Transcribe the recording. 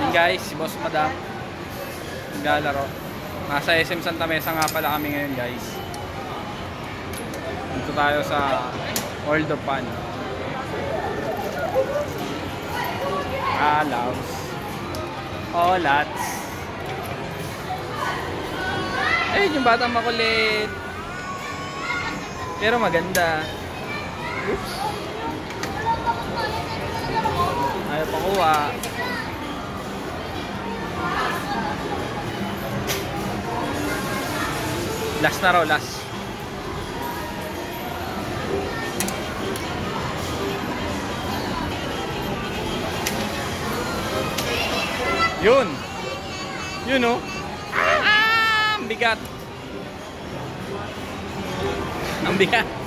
Yun guys, si Boss Madam naglalaro. Nasa SM Santa Mesa nga pala kami ngayon guys. Dito tayo sa World of Fun. Loves. Lots. Ayun yung batang makulit. Pero maganda. Oops. Ayaw pa kuha. Last na raw, last. Yun. Yun oh. Ang bigat. Ang bigat.